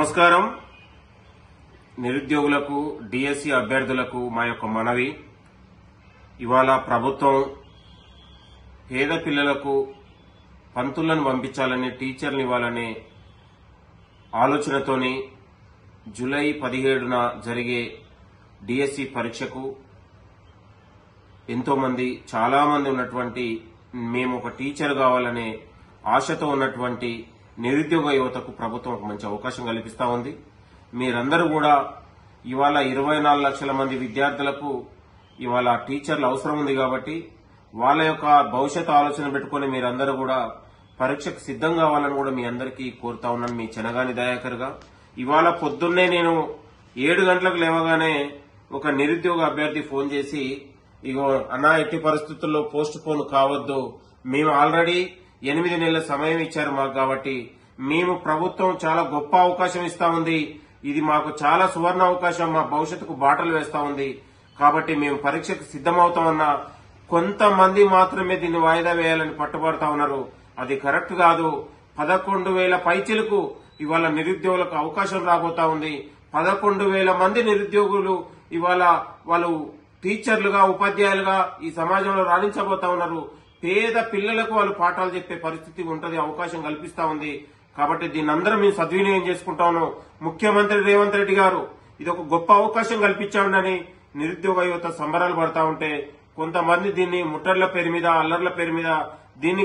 నమస్కారం. నిరుద్యోగులకు డిఎస్సి అభ్యర్థులకు మా యొక్క మనవి. ఇవాళ ప్రభుత్వం పేద పిల్లలకు పంతులను పంపించాలని, టీచర్లు ఇవ్వాలనే ఆలోచనతోని జూలై 17న జరిగే డిఎస్సి పరీక్షకు ఎంతోమంది చాలామంది ఉన్నటువంటి మేము ఒక టీచర్ కావాలనే ఆశతో ఉన్నటువంటి నిరుద్యోగ యువతకు ప్రభుత్వం ఒక మంచి అవకాశం కల్పిస్తా ఉంది. మీరందరూ కూడా ఇవాళ 24 లక్షల మంది విద్యార్థులకు ఇవాళ టీచర్లు అవసరం ఉంది కాబట్టి వాళ్ళ యొక్క భవిష్యత్తు ఆలోచన పెట్టుకుని మీరందరూ కూడా పరీక్షకు సిద్ధం కావాలని కూడా మీ అందరికీ కోరుతా ఉన్నాను. మీ చెనగాని దయాకర్ గా ఇవాళ పొద్దున్నే నేను 7 గంటలకు లేవగానే ఒక నిరుద్యోగ అభ్యర్థి ఫోన్ చేసి, ఇగో అన్నా, ఎట్టి పరిస్థితుల్లో పోస్ట్ పోన్ కావద్దు, మేము ఆల్రెడీ 8 నెలల సమయం ఇచ్చారు మాకు, కాబట్టి మేము ప్రభుత్వం చాలా గొప్ప అవకాశం ఇస్తా ఉంది, ఇది మాకు చాలా సువర్ణ అవకాశం, మా భవిష్యత్తుకు బాటలు వేస్తా ఉంది, కాబట్టి మేము పరీక్షకు సిద్దమవుతామన్న కొంతమంది మాత్రమే దీన్ని వాయిదా వేయాలని పట్టుబడతా ఉన్నారు. అది కరెక్ట్ కాదు. 11,000 పైచిలకు ఇవాళ నిరుద్యోగులకు అవకాశం రాబోతా ఉంది. 11,000 మంది నిరుద్యోగులు ఇవాళ వాళ్ళు టీచర్లుగా, ఉపాధ్యాయులుగా ఈ సమాజంలో రాణించబోతా ఉన్నారు. పేద పిల్లలకు వాళ్ళు పాఠాలు చెప్పే పరిస్థితి ఉంటది, అవకాశం కల్పిస్తా ఉంది. కాబట్టి దీన్ని అందరం మేము సద్వినియోగం చేసుకుంటా ఉన్నాం. ముఖ్యమంత్రి రేవంత్ రెడ్డి గారు ఇది ఒక గొప్ప అవకాశం కల్పించాడని నిరుద్యోగ యువత సంబరాలు పడతా ఉంటే, కొంతమంది దీన్ని ముట్టర్ల పేరు మీద, అల్లర్ల పేరు మీద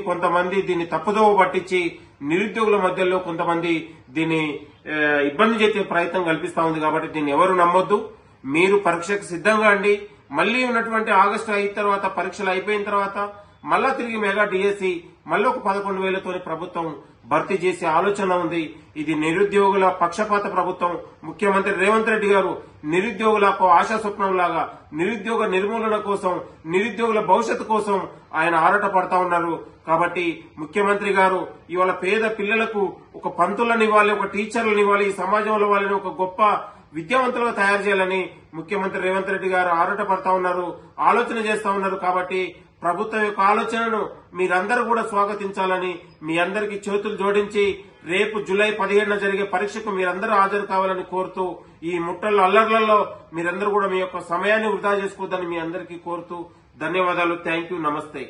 కొంతమంది దీన్ని తప్పుదోవ పట్టించి నిరుద్యోగుల మధ్యలో కొంతమంది దీన్ని ఇబ్బంది చేసే ప్రయత్నం కల్పిస్తా ఉంది. కాబట్టి దీన్ని ఎవరు నమ్మొద్దు. మీరు పరీక్షకు సిద్ధంగా అండి. మళ్లీ ఉన్నటువంటి ఆగస్టు అయిన తర్వాత, పరీక్షలు అయిపోయిన తర్వాత మళ్ళా తిరిగి మెగా డిఎస్సి మళ్ళీ ఒక 11,000తోని ప్రభుత్వం భర్తీ చేసే ఆలోచన ఉంది. ఇది నిరుద్యోగుల పక్షపాత ప్రభుత్వం. ముఖ్యమంత్రి రేవంత్ రెడ్డి గారు నిరుద్యోగులకు ఆశా స్వప్నం లాగా నిరుద్యోగ నిర్మూలన కోసం, నిరుద్యోగుల భవిష్యత్తు కోసం ఆయన ఆరాట పడతా ఉన్నారు. కాబట్టి ముఖ్యమంత్రి గారు ఇవాళ పేద పిల్లలకు ఒక పంతులను ఇవ్వాలి, ఒక టీచర్లను ఇవ్వాలి, ఈ సమాజంలో వాళ్ళని ఒక గొప్ప విద్యావంతులుగా తయారు చేయాలని ముఖ్యమంత్రి రేవంత్ రెడ్డి గారు ఆరాట పడతా ఉన్నారు, ఆలోచన చేస్తా ఉన్నారు. కాబట్టి ప్రభుత్వం యొక్క ఆలోచనను మీరందరూ కూడా స్వాగతించాలని మీ అందరికీ చేతులు జోడించి రేపు జూలై 17న జరిగే పరీక్షకు మీరందరూ హాజరు కావాలని కోరుతూ, ఈ ముట్టల అల్లర్లలో మీరందరూ కూడా మీ యొక్క సమయాన్ని వృధా చేసుకోవద్దని మీ అందరికీ కోరుతూ ధన్యవాదాలు. Thank you. నమస్తే.